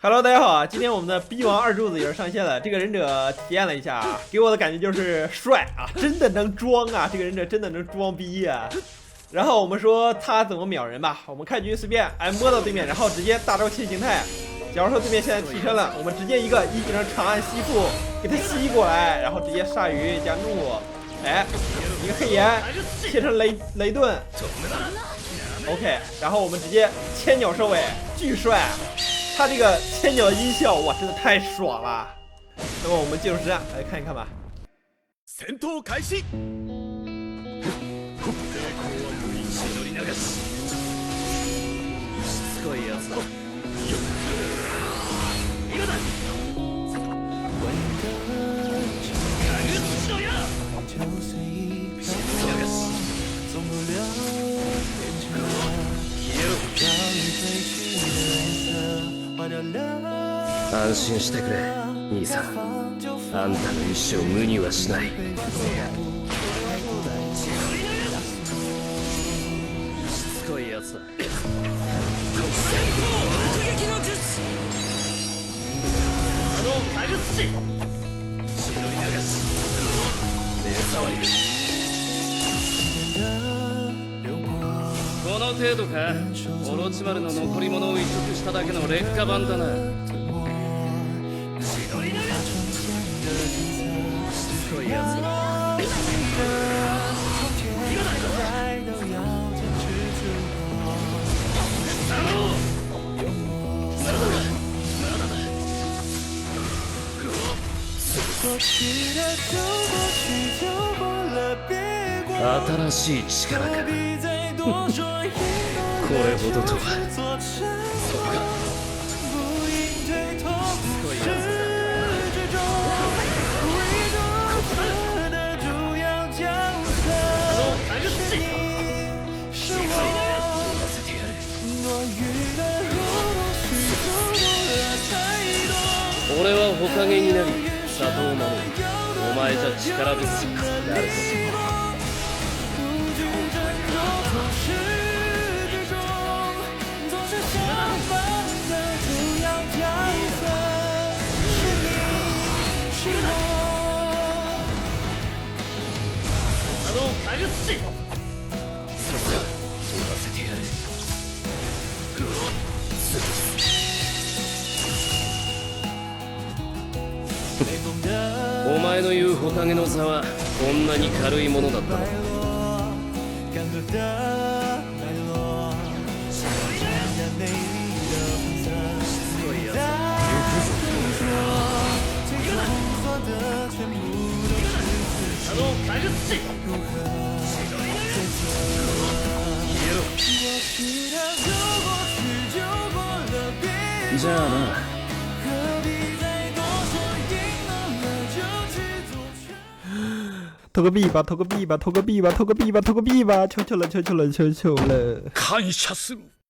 Hello， 大家好啊！今天我们的逼王二柱子也是上线了。这个忍者体验了一下啊，给我的感觉就是帅啊，真的能装啊！这个忍者真的能装逼啊！然后我们说他怎么秒人吧，我们看局随便摸到对面，然后直接大招切形态。假如说对面现在替身了，我们直接一个一技能长按吸附给他吸过来，然后直接鲨鱼加怒，一个黑岩切成雷盾 ，OK， 然后我们直接千鸟收尾，巨帅！他这个千鸟的音效，哇，真的太爽了！那么我们进入实战来看一看吧。戦闘開始。しつこいやつだ。今だ。安心してくれ、兄さん。あんたの意志を無にはしない。しつこいやつだ。この程度か。オロチマルの残り物を移植しただけの劣化版だな。しつこいやつだ。新しい力か。これほどとは。そっか。俺は火影になり里を守る。お前じゃ力不足になるぞ。お前の言う火影の座はこんなに軽いものだったの。じゃあな。投个币吧，投个币吧，投个币吧，投个币吧，投个币吧！求求了，求求了，求求了！感謝する。